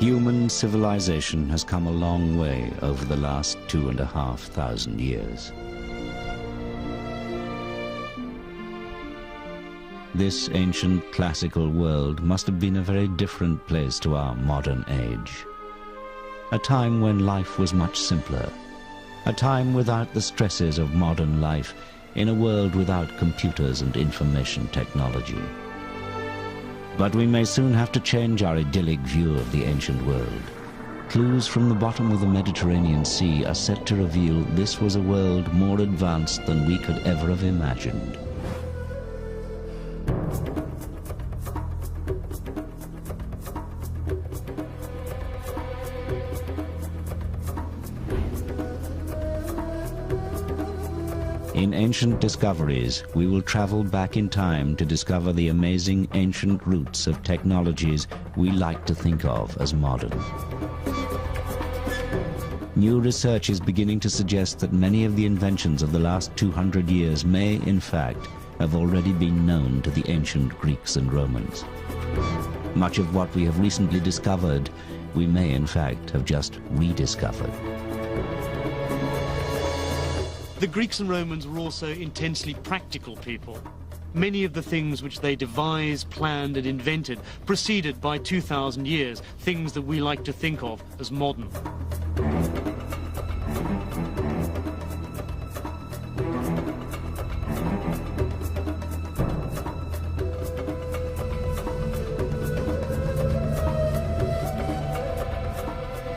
Human civilization has come a long way over the last 2,500 years. This ancient classical world must have been a very different place to our modern age. A time when life was much simpler. A time without the stresses of modern life, in a world without computers and information technology. But we may soon have to change our idyllic view of the ancient world. Clues from the bottom of the Mediterranean Sea are set to reveal this was a world more advanced than we could ever have imagined. In Ancient Discoveries, we will travel back in time to discover the amazing ancient roots of technologies we like to think of as modern. New research is beginning to suggest that many of the inventions of the last 200 years may, in fact, have already been known to the ancient Greeks and Romans. Much of what we have recently discovered, we may, in fact, have just rediscovered. The Greeks and Romans were also intensely practical people. Many of the things which they devised, planned and invented proceeded by 2,000 years, things that we like to think of as modern.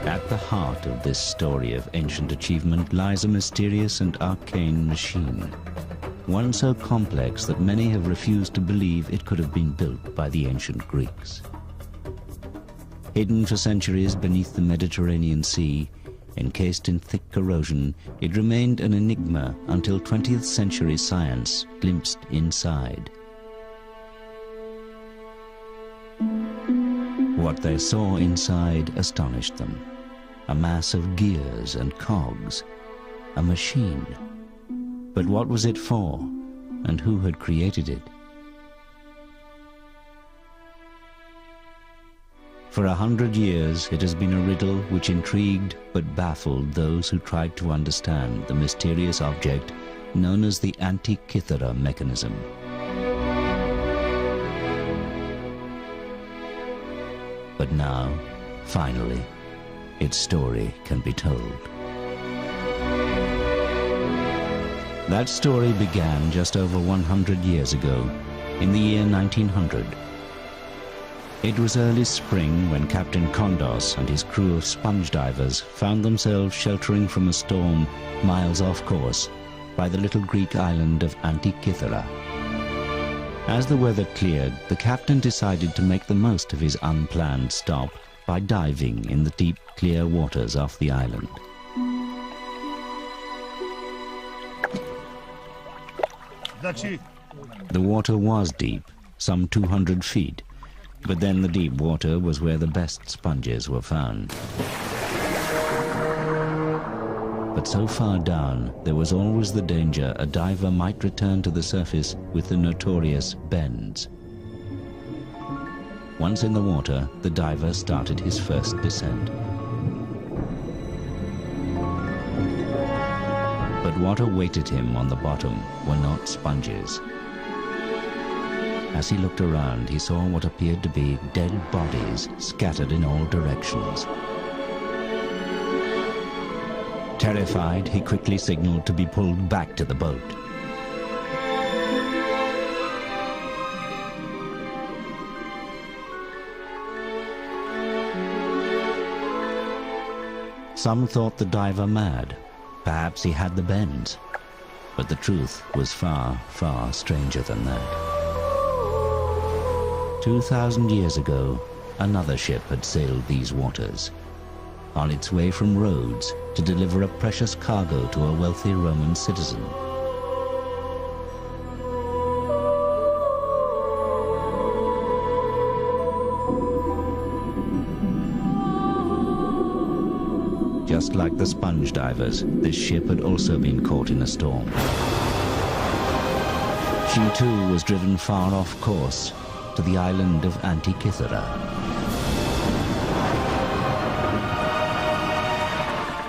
At the heart of this story of ancient achievement lies a mysterious and arcane machine, one so complex that many have refused to believe it could have been built by the ancient Greeks. Hidden for centuries beneath the Mediterranean Sea, encased in thick corrosion, it remained an enigma until 20th century science glimpsed inside. What they saw inside astonished them. A mass of gears and cogs, a machine. But what was it for, and who had created it? For 100 years, it has been a riddle which intrigued but baffled those who tried to understand the mysterious object known as the Antikythera mechanism. But now, finally, its story can be told. That story began just over 100 years ago, in the year 1900. It was early spring when Captain Kondos and his crew of sponge divers found themselves sheltering from a storm miles off course by the little Greek island of Antikythera. As the weather cleared, the captain decided to make the most of his unplanned stop by diving in the deep, clear waters off the island. The water was deep, some 200 feet, but then the deep water was where the best sponges were found. But so far down, there was always the danger a diver might return to the surface with the notorious bends. Once in the water, the diver started his first descent. But what awaited him on the bottom were not sponges. As he looked around, he saw what appeared to be dead bodies scattered in all directions. Terrified, he quickly signaled to be pulled back to the boat. Some thought the diver mad. Perhaps he had the bends. But the truth was far, far stranger than that. 2,000 years ago, another ship had sailed these waters, on its way from Rhodes to deliver a precious cargo to a wealthy Roman citizen. Just like the sponge divers, this ship had also been caught in a storm. She too was driven far off course to the island of Antikythera.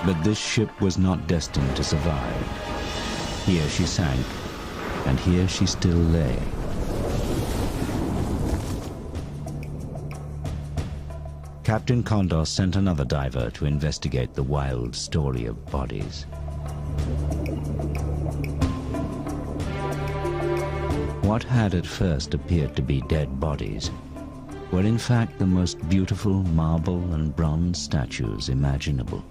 But this ship was not destined to survive. Here she sank, and here she still lay. Captain Kondos sent another diver to investigate the wild story of bodies. What had at first appeared to be dead bodies were in fact the most beautiful marble and bronze statues imaginable,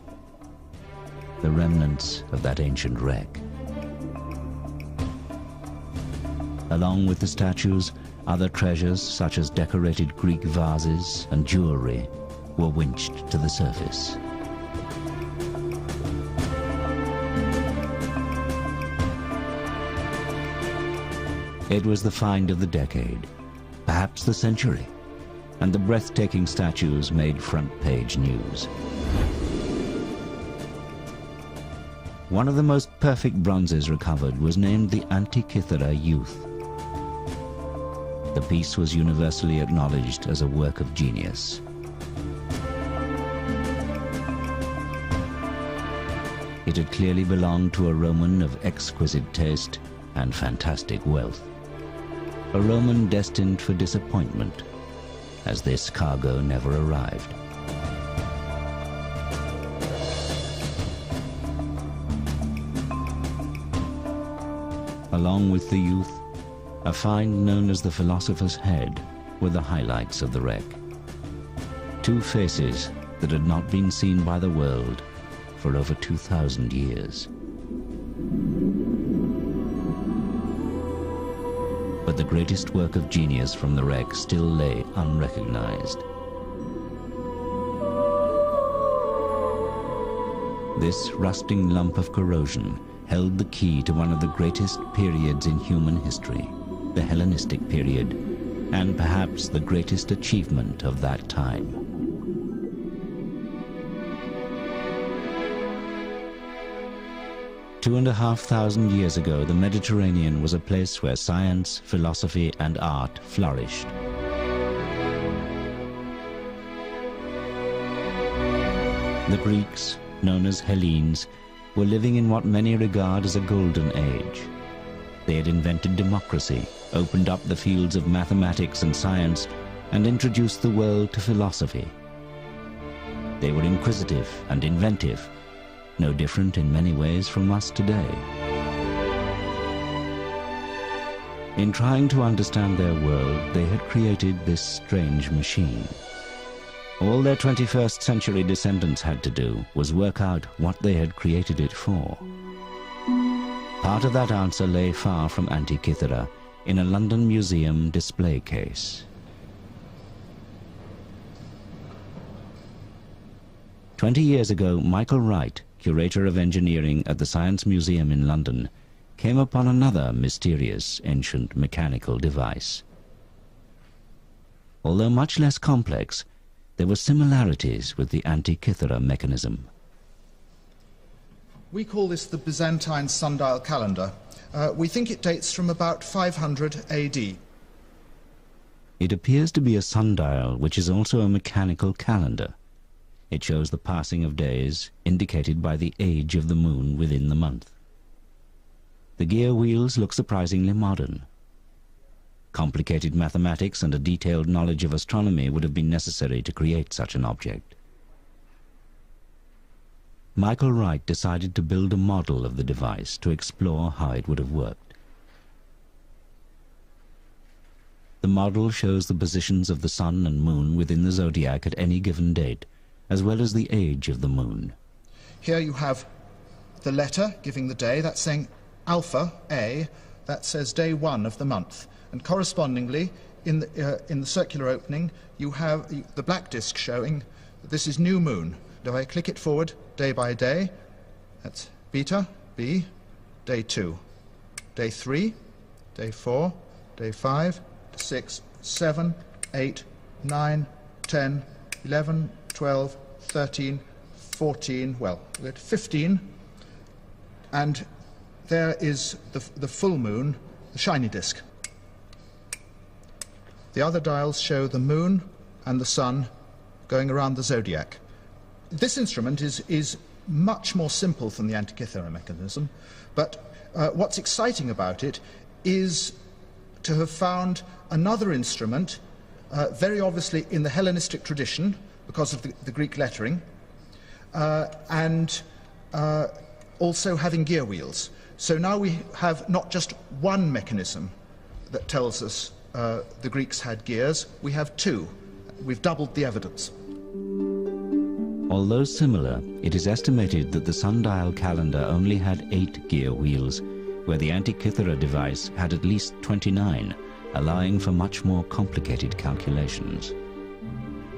the remnants of that ancient wreck. Along with the statues, other treasures such as decorated Greek vases and jewelry were winched to the surface. It was the find of the decade, perhaps the century, and the breathtaking statues made front-page news. One of the most perfect bronzes recovered was named the Antikythera Youth. The piece was universally acknowledged as a work of genius. It had clearly belonged to a Roman of exquisite taste and fantastic wealth. A Roman destined for disappointment, as this cargo never arrived. Along with the youth, a find known as the Philosopher's Head were the highlights of the wreck. Two faces that had not been seen by the world for over 2,000 years. But the greatest work of genius from the wreck still lay unrecognized. This rusting lump of corrosion held the key to one of the greatest periods in human history, the Hellenistic period, and perhaps the greatest achievement of that time. Two and a half thousand years ago, the Mediterranean was a place where science, philosophy, and art flourished. The Greeks, known as Hellenes, were living in what many regard as a golden age. They had invented democracy, opened up the fields of mathematics and science, and introduced the world to philosophy. They were inquisitive and inventive, no different in many ways from us today. In trying to understand their world, they had created this strange machine. All their 21st century descendants had to do was work out what they had created it for. Part of that answer lay far from Antikythera in a London museum display case. 20 years ago, Michael Wright, curator of engineering at the Science Museum in London, came upon another mysterious ancient mechanical device. Although much less complex, there were similarities with the Antikythera mechanism. We call this the Byzantine sundial calendar. We think it dates from about 500 AD. It appears to be a sundial, which is also a mechanical calendar. It shows the passing of days, indicated by the age of the moon within the month. The gear wheels look surprisingly modern. Complicated mathematics and a detailed knowledge of astronomy would have been necessary to create such an object. Michael Wright decided to build a model of the device to explore how it would have worked. The model shows the positions of the sun and moon within the zodiac at any given date, as well as the age of the moon. Here you have the letter giving the day, that's saying Alpha, A, that says day 1 of the month. And correspondingly, in the circular opening, you have the black disk showing that this is new moon. If I click it forward day by day, that's beta, B, day 2, day 3, day 4, day 5, 6, 7, 8, 9, 10, 11, 12, 13, 14, well, we're at 15, and there is the full moon, the shiny disk. The other dials show the moon and the sun going around the zodiac. This instrument is much more simple than the Antikythera mechanism, but what's exciting about it is to have found another instrument, very obviously in the Hellenistic tradition, because of the Greek lettering, and also having gear wheels. So now we have not just one mechanism that tells us the Greeks had gears, we have two. We've doubled the evidence. Although similar, it is estimated that the sundial calendar only had 8 gear wheels, where the Antikythera device had at least 29, allowing for much more complicated calculations.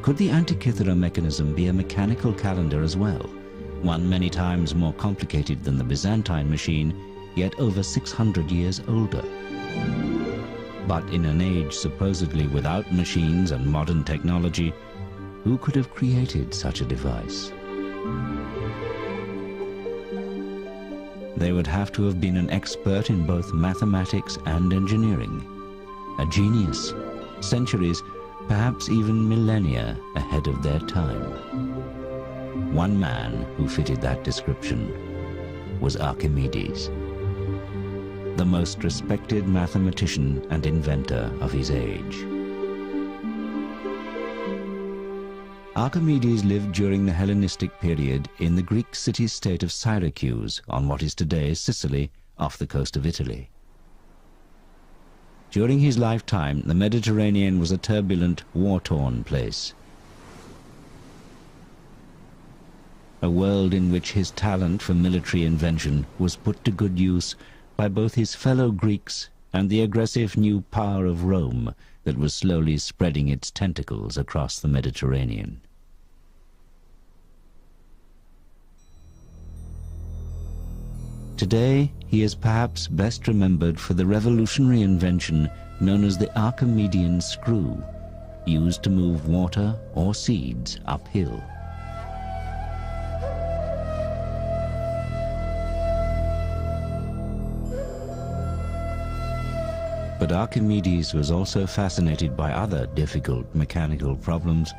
Could the Antikythera mechanism be a mechanical calendar as well, one many times more complicated than the Byzantine machine, yet over 600 years older? But in an age supposedly without machines and modern technology, who could have created such a device? They would have to have been an expert in both mathematics and engineering, a genius, centuries, perhaps even millennia ahead of their time. One man who fitted that description was Archimedes, the most respected mathematician and inventor of his age. Archimedes lived during the Hellenistic period in the Greek city-state of Syracuse on what is today Sicily, off the coast of Italy. During his lifetime, the Mediterranean was a turbulent, war-torn place. A world in which his talent for military invention was put to good use by both his fellow Greeks and the aggressive new power of Rome that was slowly spreading its tentacles across the Mediterranean. Today, he is perhaps best remembered for the revolutionary invention known as the Archimedean screw, used to move water or seeds uphill. But Archimedes was also fascinated by other difficult mechanical problems,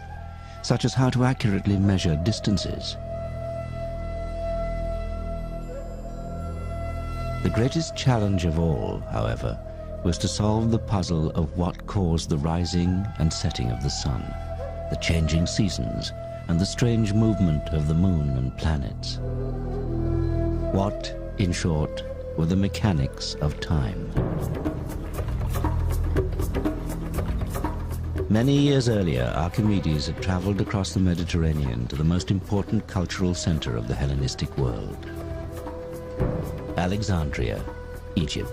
such as how to accurately measure distances. The greatest challenge of all, however, was to solve the puzzle of what caused the rising and setting of the sun, the changing seasons, and the strange movement of the moon and planets. What, in short, were the mechanics of time? Many years earlier, Archimedes had traveled across the Mediterranean to the most important cultural center of the Hellenistic world, Alexandria, Egypt.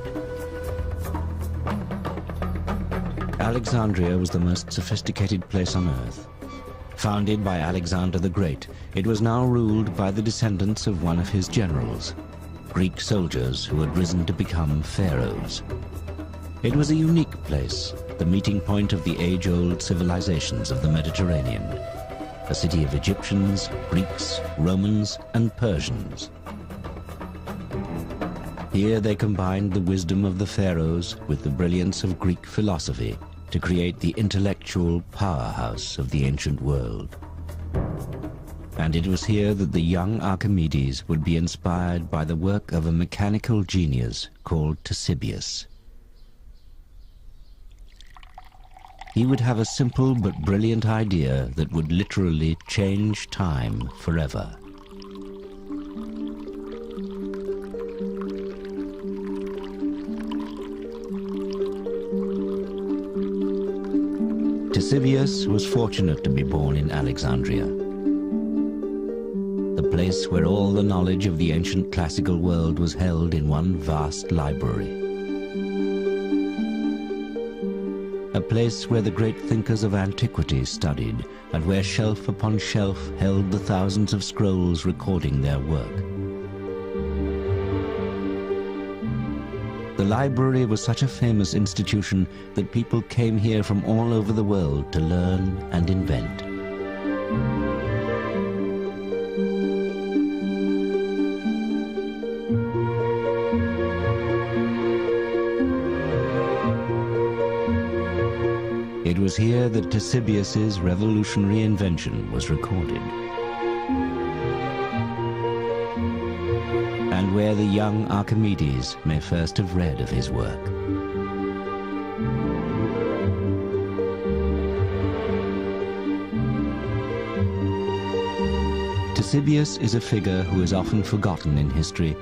Alexandria was the most sophisticated place on earth. Founded by Alexander the Great, it was now ruled by the descendants of one of his generals, Greek soldiers who had risen to become pharaohs. It was a unique place, the meeting point of the age-old civilizations of the Mediterranean, a city of Egyptians, Greeks, Romans, and Persians. Here they combined the wisdom of the pharaohs with the brilliance of Greek philosophy to create the intellectual powerhouse of the ancient world. And it was here that the young Archimedes would be inspired by the work of a mechanical genius called Ctesibius. He would have a simple but brilliant idea that would literally change time forever. Ctesibius was fortunate to be born in Alexandria, the place where all the knowledge of the ancient classical world was held in one vast library. A place where the great thinkers of antiquity studied, and where shelf upon shelf held the thousands of scrolls recording their work. The library was such a famous institution that people came here from all over the world to learn and invent. It was here that Ctesibius's revolutionary invention was recorded. and where the young Archimedes may first have read of his work. Ctesibius is a figure who is often forgotten in history,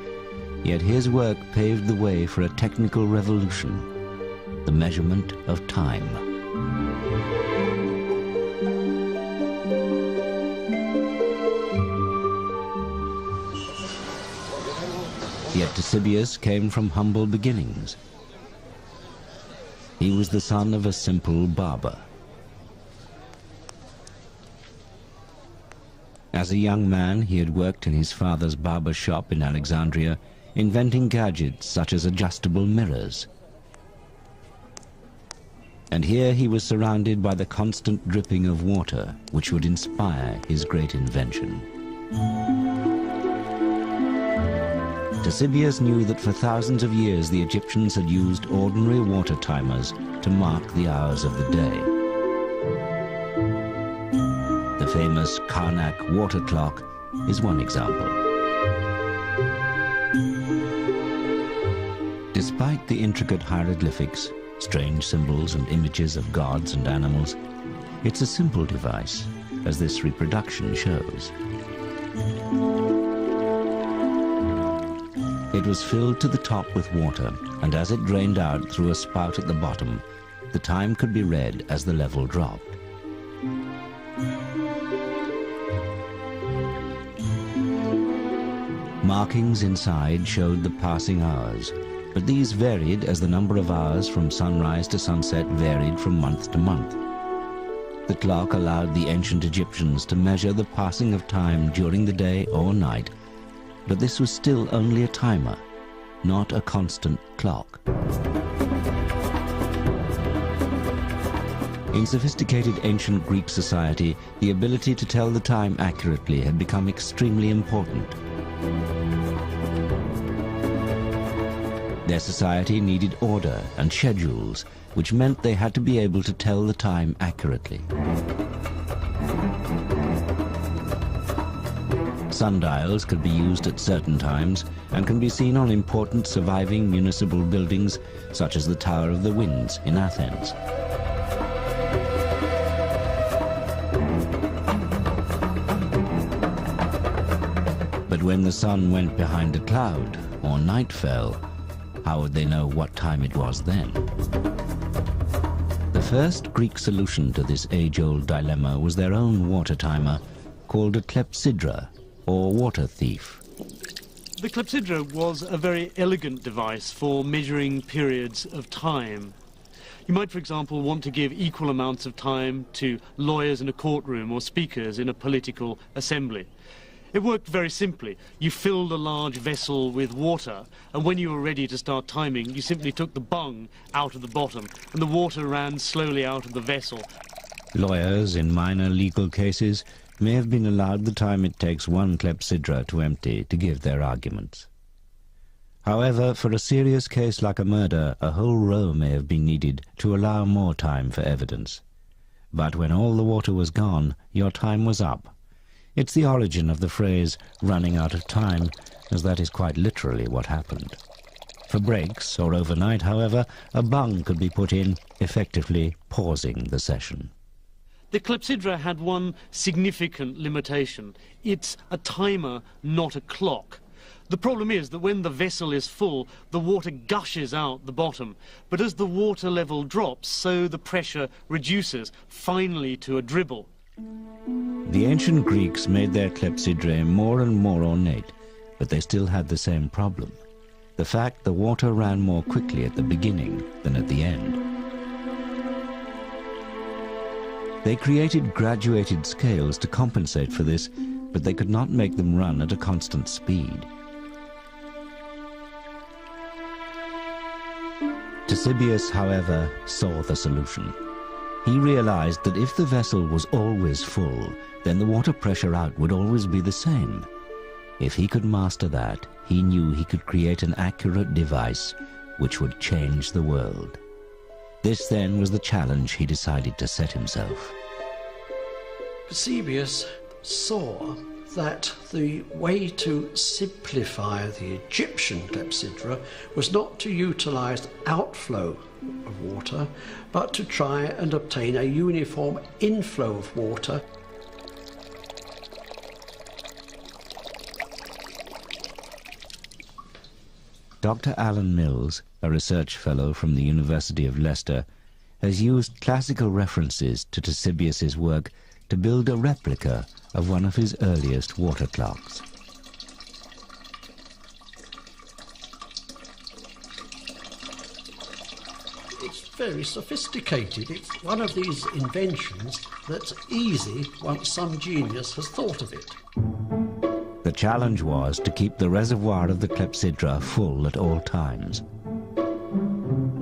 yet his work paved the way for a technical revolution, the measurement of time. Yet Ctesibius came from humble beginnings. He was the son of a simple barber. As a young man, he had worked in his father's barber shop in Alexandria, inventing gadgets such as adjustable mirrors. And here he was surrounded by the constant dripping of water, which would inspire his great invention. Ctesibius knew that for thousands of years the Egyptians had used ordinary water timers to mark the hours of the day. The famous Karnak water clock is one example. Despite the intricate hieroglyphics, strange symbols and images of gods and animals, it's a simple device, as this reproduction shows. It was filled to the top with water, and as it drained out through a spout at the bottom, the time could be read as the level dropped. Markings inside showed the passing hours, but these varied as the number of hours from sunrise to sunset varied from month to month. The clock allowed the ancient Egyptians to measure the passing of time during the day or night, but this was still only a timer, not a constant clock. In sophisticated ancient Greek society, the ability to tell the time accurately had become extremely important. Their society needed order and schedules, which meant they had to be able to tell the time accurately. Sundials could be used at certain times and can be seen on important surviving municipal buildings such as the Tower of the Winds in Athens. But when the sun went behind a cloud or night fell, how would they know what time it was then? The first Greek solution to this age-old dilemma was their own water timer, called a clepsydra, or water thief. The clepsydra was a very elegant device for measuring periods of time. You might, for example, want to give equal amounts of time to lawyers in a courtroom or speakers in a political assembly. It worked very simply. You filled a large vessel with water, and when you were ready to start timing, you simply took the bung out of the bottom, and the water ran slowly out of the vessel. Lawyers in minor legal cases may have been allowed the time it takes one clepsydra to empty to give their arguments. However, for a serious case like a murder, a whole row may have been needed to allow more time for evidence. But when all the water was gone, your time was up. It's the origin of the phrase, running out of time, as that is quite literally what happened. For breaks or overnight, however, a bung could be put in, effectively pausing the session. The clepsydra had one significant limitation. It's a timer, not a clock. The problem is that when the vessel is full, the water gushes out the bottom. But as the water level drops, so the pressure reduces, finally to a dribble. The ancient Greeks made their clepsydrae more and more ornate, but they still had the same problem. The fact the water ran more quickly at the beginning than at the end. They created graduated scales to compensate for this, but they could not make them run at a constant speed. Ctesibius, however, saw the solution. He realized that if the vessel was always full, then the water pressure out would always be the same. If he could master that, he knew he could create an accurate device which would change the world. This then was the challenge he decided to set himself. Ctesibius saw that the way to simplify the Egyptian clepsydra was not to utilise outflow of water, but to try and obtain a uniform inflow of water. Dr. Alan Mills, a research fellow from the University of Leicester, has used classical references to Ctesibius's work to build a replica of one of his earliest water clocks. It's very sophisticated. It's one of these inventions that's easy once some genius has thought of it. The challenge was to keep the reservoir of the clepsydra full at all times.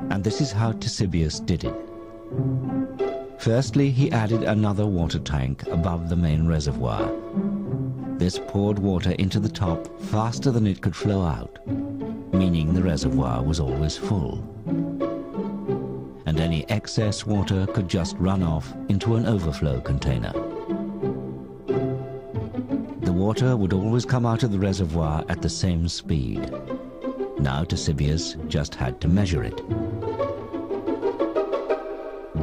And this is how Ctesibius did it. Firstly, he added another water tank above the main reservoir. This poured water into the top faster than it could flow out, meaning the reservoir was always full. And any excess water could just run off into an overflow container. The water would always come out of the reservoir at the same speed. Now Ctesibius just had to measure it.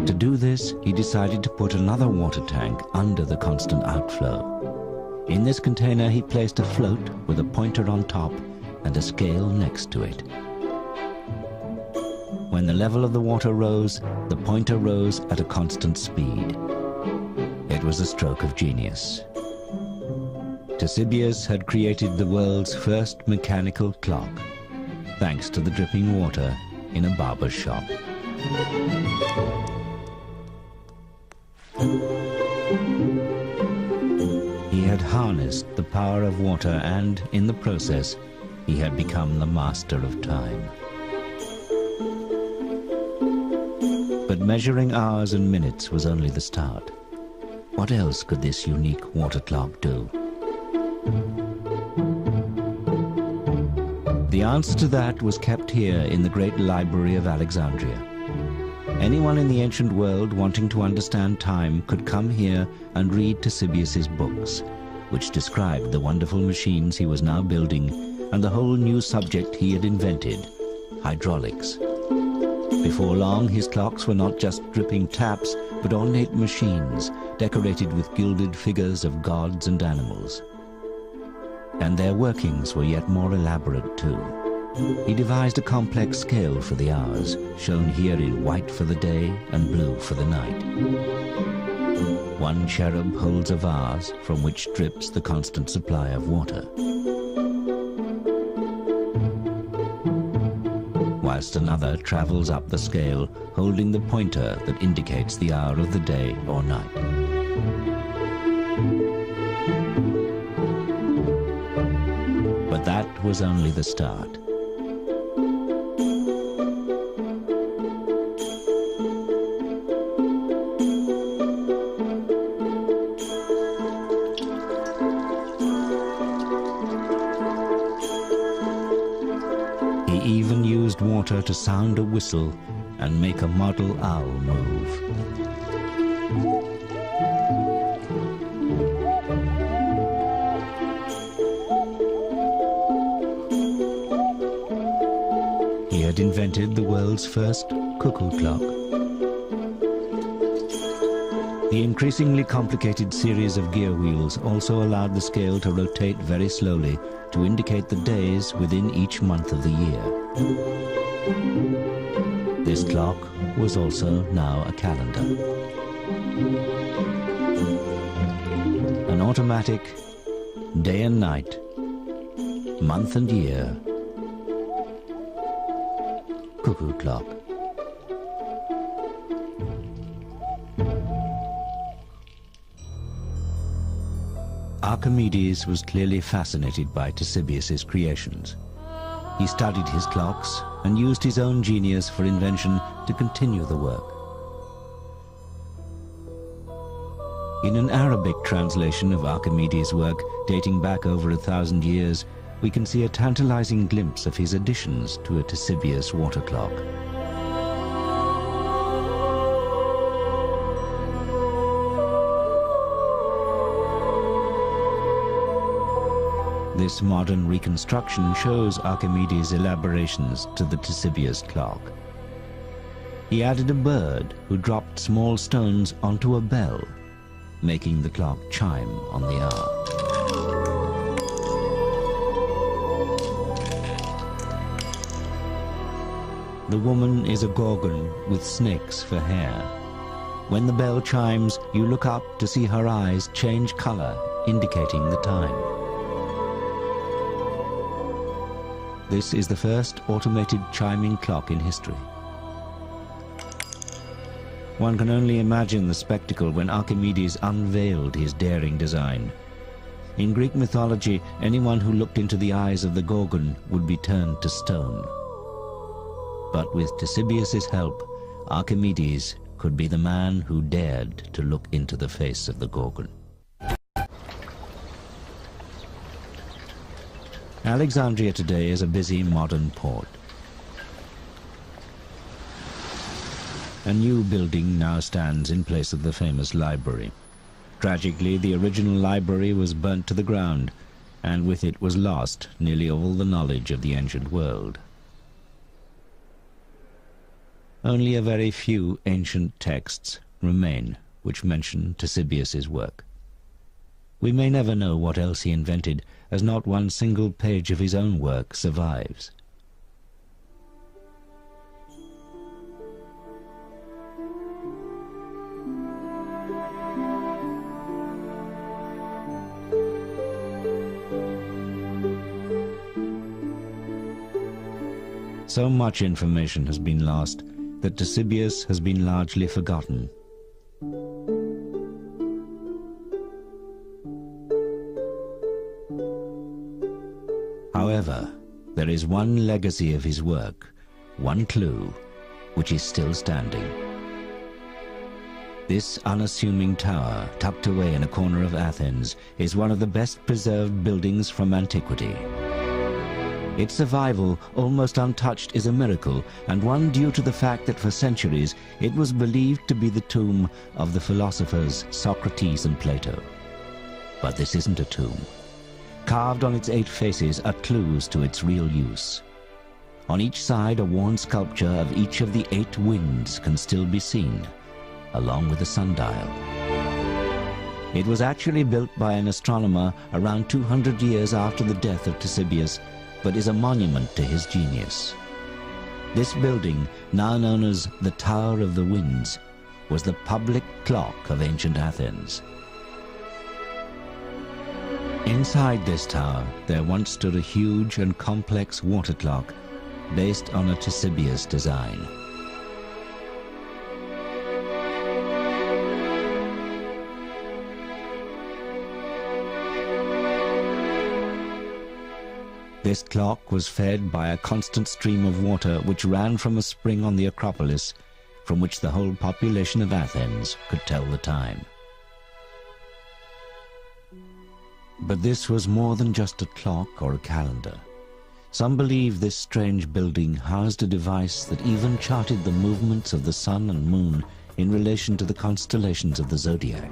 To do this, he decided to put another water tank under the constant outflow. In this container, he placed a float with a pointer on top and a scale next to it. When the level of the water rose, the pointer rose at a constant speed. It was a stroke of genius. Ctesibius had created the world's first mechanical clock, thanks to the dripping water in a barber's shop. He had harnessed the power of water and, in the process, he had become the master of time. But measuring hours and minutes was only the start. What else could this unique water clock do? The answer to that was kept here in the great library of Alexandria. Anyone in the ancient world wanting to understand time could come here and read Ctesibius's books, which described the wonderful machines he was now building and the whole new subject he had invented, hydraulics. Before long, his clocks were not just dripping taps, but ornate machines decorated with gilded figures of gods and animals. And their workings were yet more elaborate too. He devised a complex scale for the hours, shown here in white for the day and blue for the night. One cherub holds a vase from which drips the constant supply of water, whilst another travels up the scale holding the pointer that indicates the hour of the day or night. But that was only the start. Water to sound a whistle and make a model owl move. He had invented the world's first cuckoo clock. The increasingly complicated series of gear wheels also allowed the scale to rotate very slowly to indicate the days within each month of the year. This clock was also now a calendar. An automatic day and night, month and year cuckoo clock. Archimedes was clearly fascinated by Ctesibius's creations. He studied his clocks and used his own genius for invention to continue the work. In an Arabic translation of Archimedes' work dating back over 1,000 years, we can see a tantalizing glimpse of his additions to a Ctesibius water clock. This modern reconstruction shows Archimedes' elaborations to the Ctesibius clock. He added a bird who dropped small stones onto a bell, making the clock chime on the hour. The woman is a gorgon with snakes for hair. When the bell chimes, you look up to see her eyes change color, indicating the time. This is the first automated chiming clock in history. One can only imagine the spectacle when Archimedes unveiled his daring design. In Greek mythology, anyone who looked into the eyes of the Gorgon would be turned to stone. But with Ctesibius' help, Archimedes could be the man who dared to look into the face of the Gorgon. Alexandria today is a busy modern port. A new building now stands in place of the famous library. Tragically, the original library was burnt to the ground, and with it was lost nearly all the knowledge of the ancient world. Only a very few ancient texts remain which mention Ctesibius' work. We may never know what else he invented, as not one single page of his own work survives. So much information has been lost that Ctesibius has been largely forgotten. However, there is one legacy of his work, one clue, which is still standing. This unassuming tower, tucked away in a corner of Athens, is one of the best preserved buildings from antiquity. Its survival, almost untouched, is a miracle, and one due to the fact that for centuries it was believed to be the tomb of the philosophers Socrates and Plato. But this isn't a tomb. Carved on its 8 faces are clues to its real use. On each side, a worn sculpture of each of the 8 winds can still be seen, along with a sundial. It was actually built by an astronomer around 200 years after the death of Ctesibius, but is a monument to his genius. This building, now known as the Tower of the Winds, was the public clock of ancient Athens. Inside this tower, there once stood a huge and complex water clock based on a Ctesibius design. This clock was fed by a constant stream of water which ran from a spring on the Acropolis, from which the whole population of Athens could tell the time. But this was more than just a clock or a calendar. Some believe this strange building housed a device that even charted the movements of the sun and moon in relation to the constellations of the zodiac.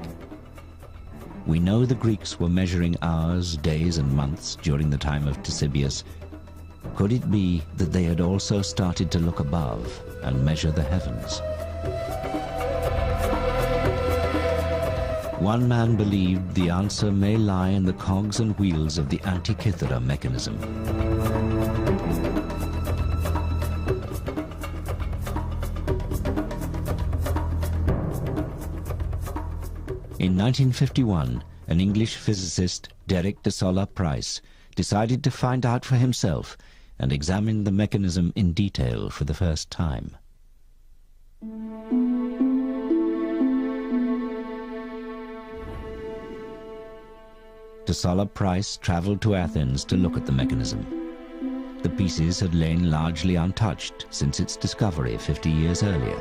We know the Greeks were measuring hours, days, and months during the time of Ctesibius. Could it be that they had also started to look above and measure the heavens? One man believed the answer may lie in the cogs and wheels of the Antikythera mechanism. In 1951, an English physicist, Derek de Solla Price, decided to find out for himself and examine the mechanism in detail for the first time. De Solla Price traveled to Athens to look at the mechanism. The pieces had lain largely untouched since its discovery 50 years earlier.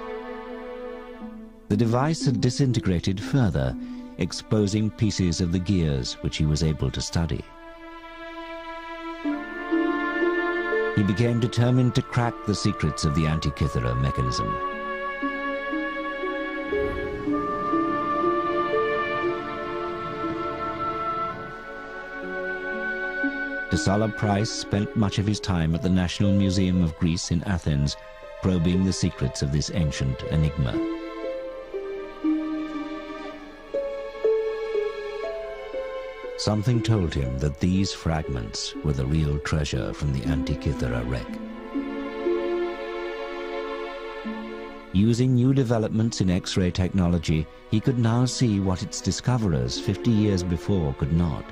The device had disintegrated further, exposing pieces of the gears which he was able to study. He became determined to crack the secrets of the Antikythera mechanism. De Solla Price spent much of his time at the National Museum of Greece in Athens, probing the secrets of this ancient enigma. Something told him that these fragments were the real treasure from the Antikythera wreck. Using new developments in X-ray technology, he could now see what its discoverers 50 years before could not.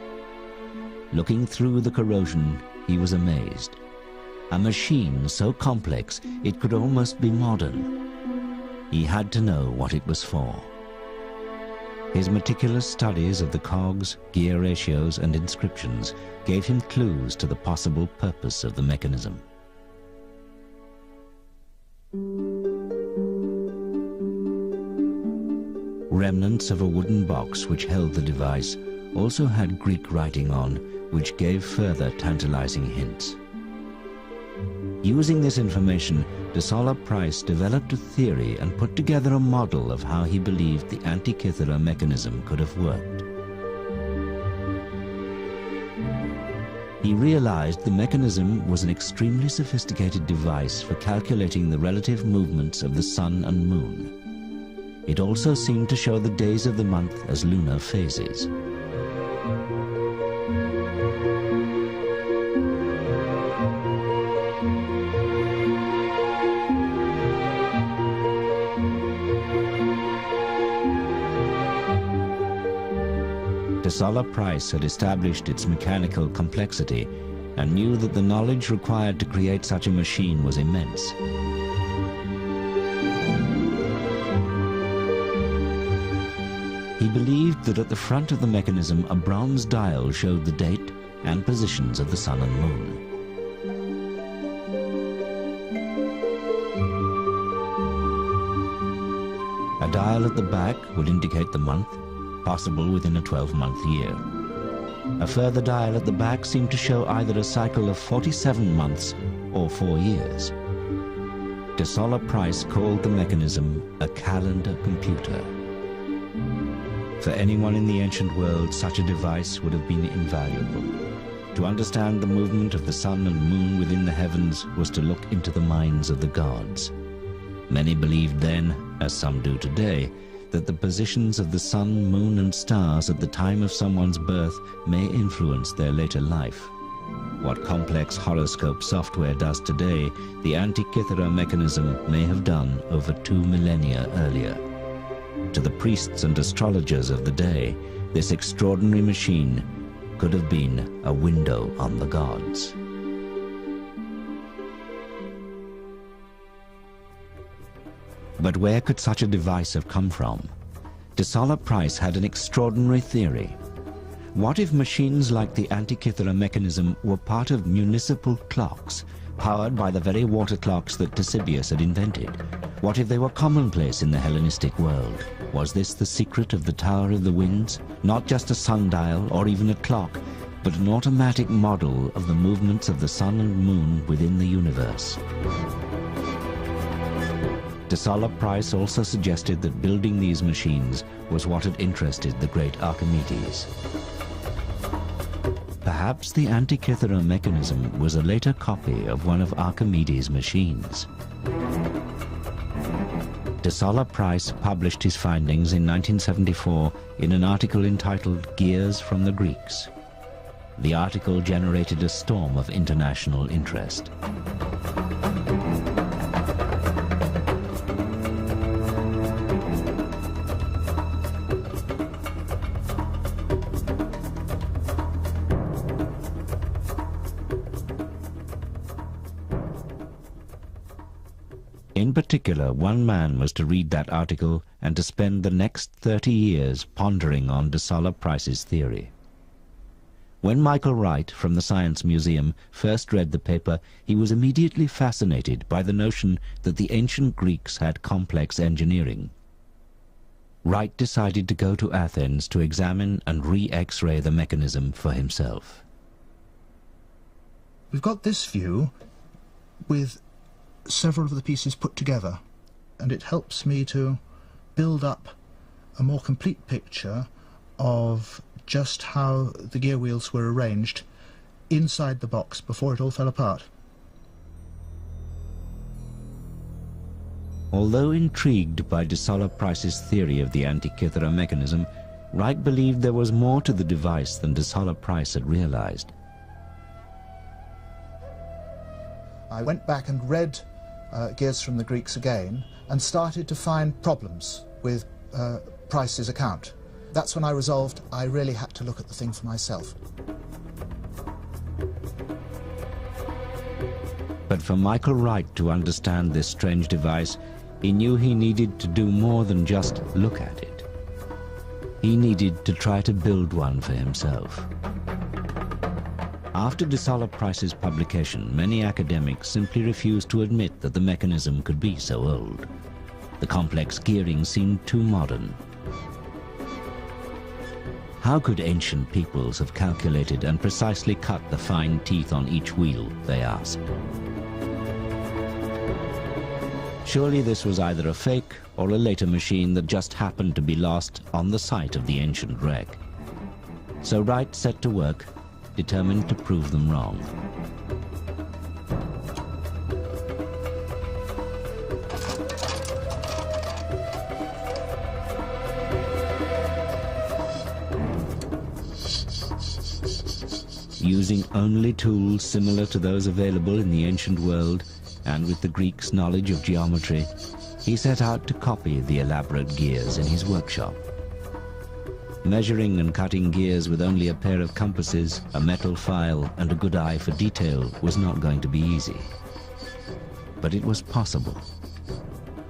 Looking through the corrosion, he was amazed. A machine so complex it could almost be modern. He had to know what it was for. His meticulous studies of the cogs, gear ratios and inscriptions gave him clues to the possible purpose of the mechanism. Remnants of a wooden box which held the device also had Greek writing on, which gave further tantalizing hints. Using this information, De Solla Price developed a theory and put together a model of how he believed the Antikythera mechanism could have worked. He realized the mechanism was an extremely sophisticated device for calculating the relative movements of the sun and moon. It also seemed to show the days of the month as lunar phases. De Solla Price had established its mechanical complexity and knew that the knowledge required to create such a machine was immense. He believed that at the front of the mechanism a bronze dial showed the date and positions of the sun and moon. A dial at the back would indicate the month, possible within a 12-month year. A further dial at the back seemed to show either a cycle of 47 months or 4 years. De Solla Price called the mechanism a calendar computer. For anyone in the ancient world, such a device would have been invaluable. To understand the movement of the sun and moon within the heavens was to look into the minds of the gods. Many believed then, as some do today, that the positions of the sun, moon and stars at the time of someone's birth may influence their later life. What complex horoscope software does today, the Antikythera mechanism may have done over 2 millennia earlier. To the priests and astrologers of the day, this extraordinary machine could have been a window on the gods. But where could such a device have come from? De Solla Price had an extraordinary theory. What if machines like the Antikythera mechanism were part of municipal clocks, powered by the very water clocks that Ctesibius had invented? What if they were commonplace in the Hellenistic world? Was this the secret of the Tower of the Winds? Not just a sundial or even a clock, but an automatic model of the movements of the sun and moon within the universe. De Solla Price also suggested that building these machines was what had interested the great Archimedes. Perhaps the Antikythera mechanism was a later copy of one of Archimedes' machines. De Solla Price published his findings in 1974 in an article entitled "Gears from the Greeks." The article generated a storm of international interest. In particular, one man was to read that article and to spend the next 30 years pondering on De Solla Price's theory. When Michael Wright from the Science Museum first read the paper, he was immediately fascinated by the notion that the ancient Greeks had complex engineering. Wright decided to go to Athens to examine and re-X-ray the mechanism for himself. We've got this view with several of the pieces put together, and it helps me to build up a more complete picture of just how the gear wheels were arranged inside the box before it all fell apart. Although intrigued by de Solla Price's theory of the Antikythera mechanism, Wright believed there was more to the device than de Solla Price had realized. I went back and read Gears from the Greeks again and started to find problems with Price's account. That's when I resolved I really had to look at the thing for myself. But for Michael Wright to understand this strange device, he knew he needed to do more than just look at it. He needed to try to build one for himself. After de Solla Price's publication, many academics simply refused to admit that the mechanism could be so old. The complex gearing seemed too modern. How could ancient peoples have calculated and precisely cut the fine teeth on each wheel, they asked. Surely this was either a fake or a later machine that just happened to be lost on the site of the ancient wreck. So Wright set to work, determined to prove them wrong. Using only tools similar to those available in the ancient world, and with the Greeks' knowledge of geometry, he set out to copy the elaborate gears in his workshop. Measuring and cutting gears with only a pair of compasses, a metal file, and a good eye for detail was not going to be easy. But it was possible.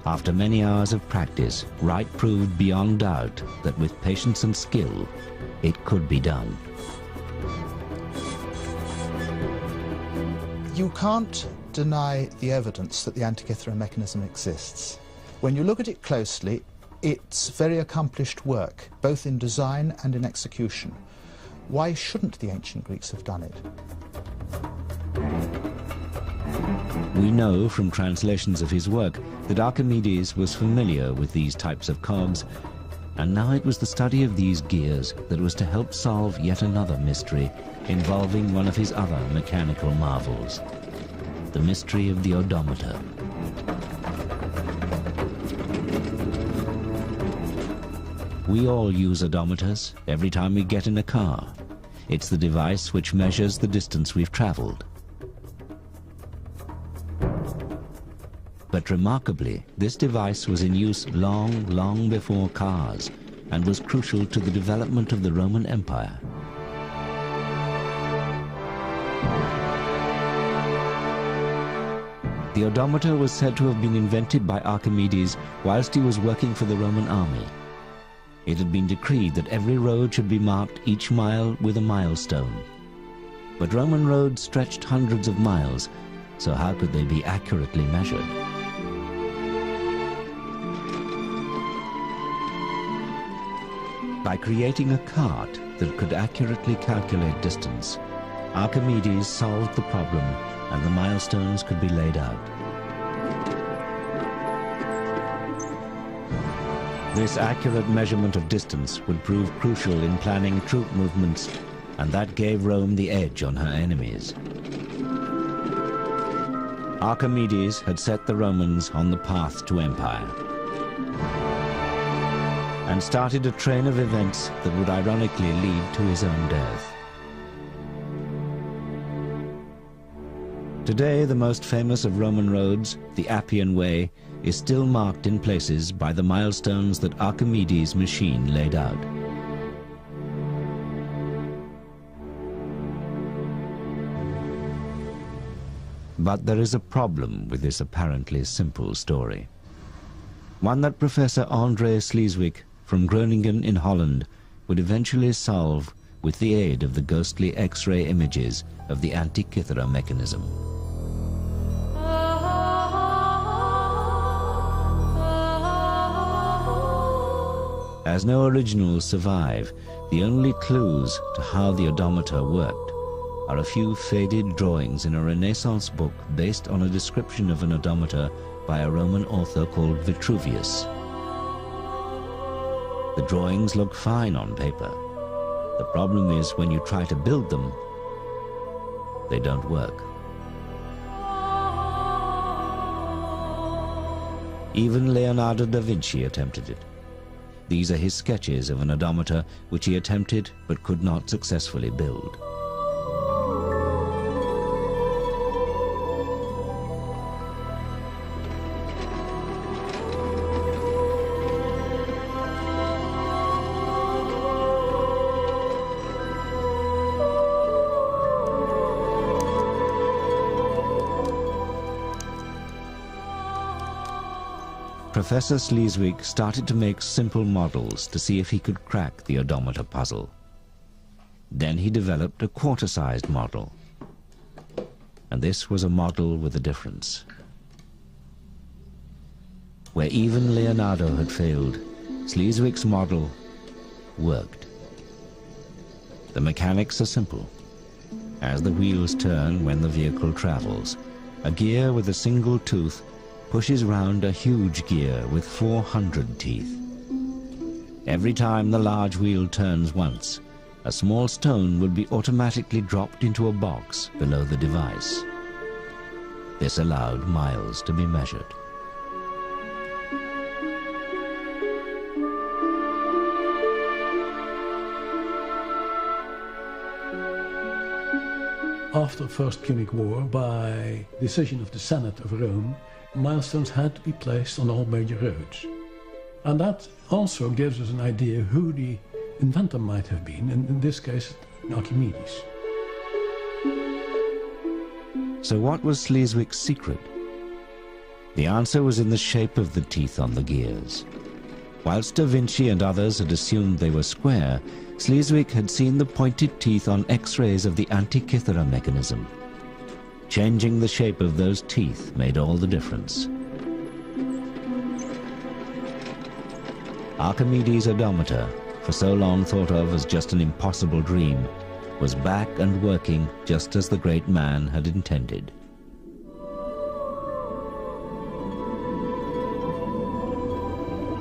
After many hours of practice, Wright proved beyond doubt that with patience and skill, it could be done. You can't deny the evidence that the Antikythera mechanism exists. When you look at it closely, it's very accomplished work, both in design and in execution. Why shouldn't the ancient Greeks have done it? We know from translations of his work that Archimedes was familiar with these types of cogs, and now it was the study of these gears that was to help solve yet another mystery involving one of his other mechanical marvels, the mystery of the odometer. We all use odometers every time we get in a car. It's the device which measures the distance we've traveled. But remarkably, this device was in use long before cars and was crucial to the development of the Roman Empire. The odometer was said to have been invented by Archimedes whilst he was working for the Roman army. It had been decreed that every road should be marked each mile with a milestone. But Roman roads stretched hundreds of miles, so how could they be accurately measured? By creating a cart that could accurately calculate distance, Archimedes solved the problem and the milestones could be laid out. This accurate measurement of distance would prove crucial in planning troop movements, and that gave Rome the edge on her enemies. Archimedes had set the Romans on the path to empire and started a train of events that would ironically lead to his own death. Today, the most famous of Roman roads, the Appian Way, is still marked in places by the milestones that Archimedes' machine laid out. But there is a problem with this apparently simple story. One that Professor André Sleeswyck from Groningen in Holland would eventually solve with the aid of the ghostly X-ray images of the Antikythera mechanism. As no originals survive, the only clues to how the odometer worked are a few faded drawings in a Renaissance book based on a description of an odometer by a Roman author called Vitruvius. The drawings look fine on paper. The problem is when you try to build them, they don't work. Even Leonardo da Vinci attempted it. These are his sketches of an odometer which he attempted but could not successfully build. Professor Sleeswig started to make simple models to see if he could crack the odometer puzzle. Then he developed a quarter-sized model. And this was a model with a difference. Where even Leonardo had failed, Sleeswig's model worked. The mechanics are simple. As the wheels turn when the vehicle travels, a gear with a single tooth pushes round a huge gear with 400 teeth. Every time the large wheel turns once, a small stone would be automatically dropped into a box below the device. This allowed miles to be measured. After the First Punic War, by decision of the Senate of Rome, milestones had to be placed on all major roads. And that also gives us an idea who the inventor might have been, and in this case, Archimedes. So what was Sleeswig's secret? The answer was in the shape of the teeth on the gears. Whilst Da Vinci and others had assumed they were square, Sleeswig had seen the pointed teeth on X-rays of the Antikythera mechanism. Changing the shape of those teeth made all the difference. Archimedes' odometer, for so long thought of as just an impossible dream, was back and working just as the great man had intended.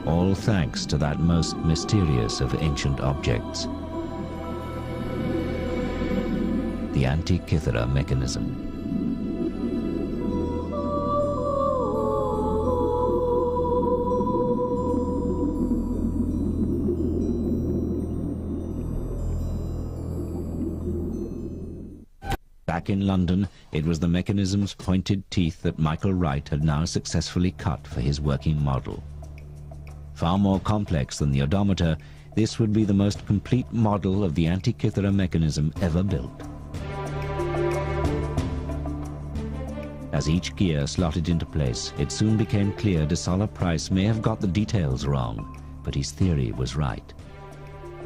All thanks to that most mysterious of ancient objects, the Antikythera mechanism. Back in London, it was the mechanism's pointed teeth that Michael Wright had now successfully cut for his working model. Far more complex than the odometer, this would be the most complete model of the Antikythera mechanism ever built. As each gear slotted into place, it soon became clear de Solla Price may have got the details wrong, but his theory was right.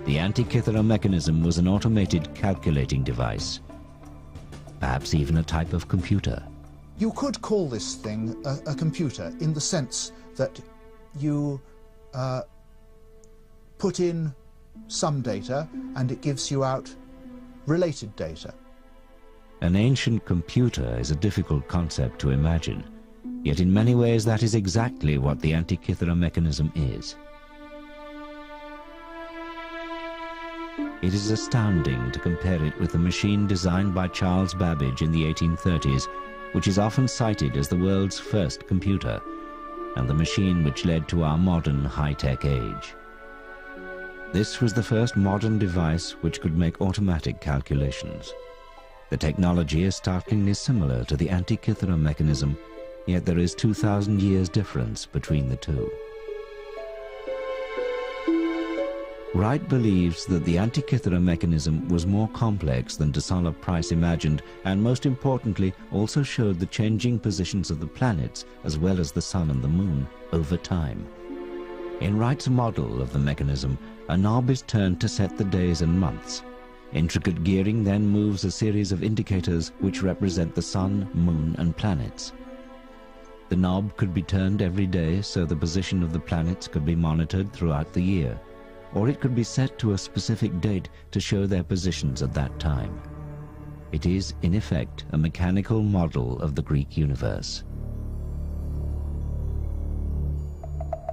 The Antikythera mechanism was an automated calculating device, perhaps even a type of computer. You could call this thing a computer in the sense that you put in some data and it gives you out related data. An ancient computer is a difficult concept to imagine, yet in many ways that is exactly what the Antikythera mechanism is. It is astounding to compare it with the machine designed by Charles Babbage in the 1830s, which is often cited as the world's first computer, and the machine which led to our modern high-tech age. This was the first modern device which could make automatic calculations. The technology is startlingly similar to the Antikythera mechanism, yet there is 2,000 years difference between the two. Wright believes that the Antikythera mechanism was more complex than de Solla Price imagined, and most importantly also showed the changing positions of the planets as well as the sun and the moon over time. In Wright's model of the mechanism, a knob is turned to set the days and months. Intricate gearing then moves a series of indicators which represent the sun, moon and planets. The knob could be turned every day so the position of the planets could be monitored throughout the year, or it could be set to a specific date to show their positions at that time. It is, in effect, a mechanical model of the Greek universe.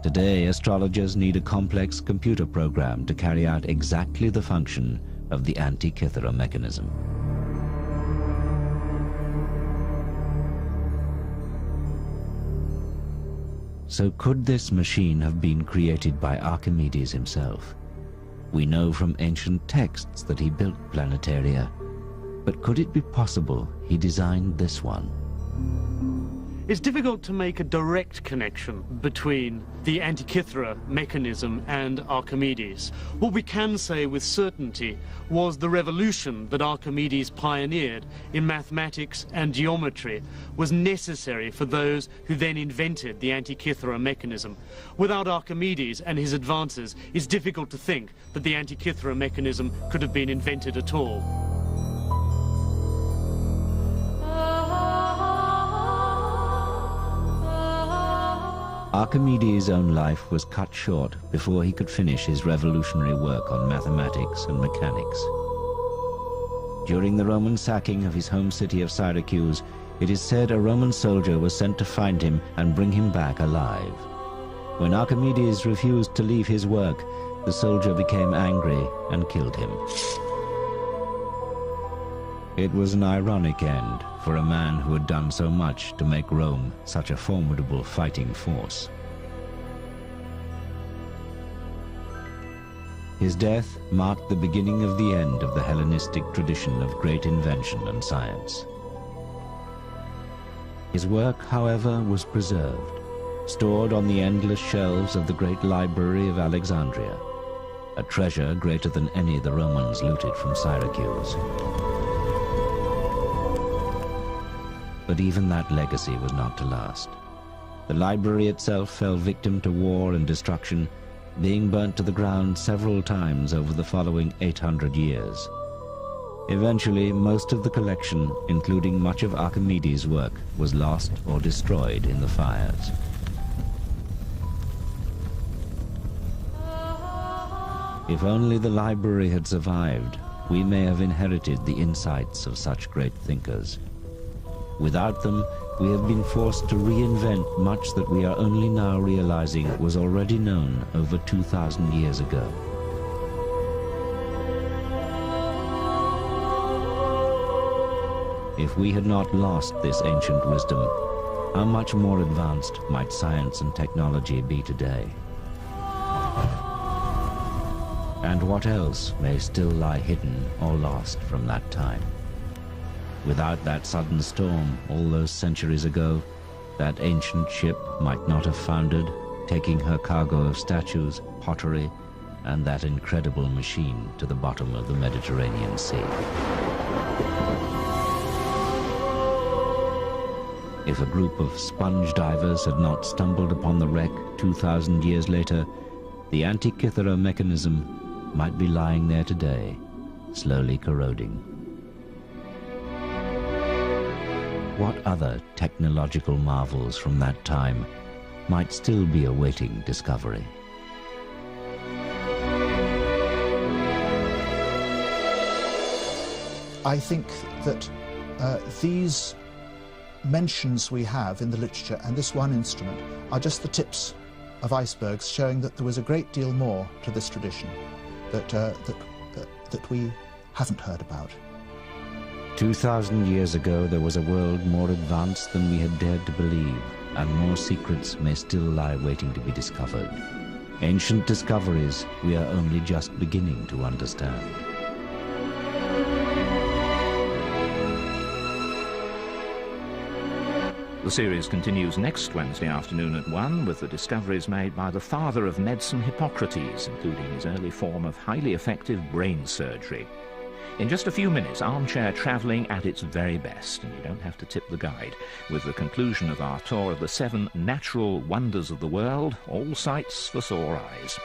Today, astrologers need a complex computer program to carry out exactly the function of the Antikythera mechanism. So could this machine have been created by Archimedes himself? We know from ancient texts that he built planetaria, but could it be possible he designed this one? It's difficult to make a direct connection between the Antikythera mechanism and Archimedes. What we can say with certainty was the revolution that Archimedes pioneered in mathematics and geometry was necessary for those who then invented the Antikythera mechanism. Without Archimedes and his advances, it's difficult to think that the Antikythera mechanism could have been invented at all. Archimedes' own life was cut short before he could finish his revolutionary work on mathematics and mechanics. During the Roman sacking of his home city of Syracuse, it is said a Roman soldier was sent to find him and bring him back alive. When Archimedes refused to leave his work, the soldier became angry and killed him. It was an ironic end for a man who had done so much to make Rome such a formidable fighting force. His death marked the beginning of the end of the Hellenistic tradition of great invention and science. His work, however, was preserved, stored on the endless shelves of the great library of Alexandria, a treasure greater than any the Romans looted from Syracuse. But even that legacy was not to last. The library itself fell victim to war and destruction, being burnt to the ground several times over the following 800 years. Eventually, most of the collection, including much of Archimedes' work, was lost or destroyed in the fires. If only the library had survived, we may have inherited the insights of such great thinkers. Without them, we have been forced to reinvent much that we are only now realizing was already known over 2,000 years ago. If we had not lost this ancient wisdom, how much more advanced might science and technology be today? And what else may still lie hidden or lost from that time? Without that sudden storm all those centuries ago, that ancient ship might not have foundered, taking her cargo of statues, pottery, and that incredible machine to the bottom of the Mediterranean Sea. If a group of sponge divers had not stumbled upon the wreck 2,000 years later, the Antikythera mechanism might be lying there today, slowly corroding. What other technological marvels from that time might still be awaiting discovery? I think that these mentions we have in the literature and this one instrument are just the tips of icebergs showing that there was a great deal more to this tradition that we haven't heard about. 2,000 years ago, there was a world more advanced than we had dared to believe, and more secrets may still lie waiting to be discovered. Ancient discoveries we are only just beginning to understand. The series continues next Wednesday afternoon at 1 with the discoveries made by the father of medicine, Hippocrates, including his early form of highly effective brain surgery. In just a few minutes, armchair travelling at its very best, and you don't have to tip the guide, with the conclusion of our tour of the 7 natural wonders of the world, all sights for sore eyes.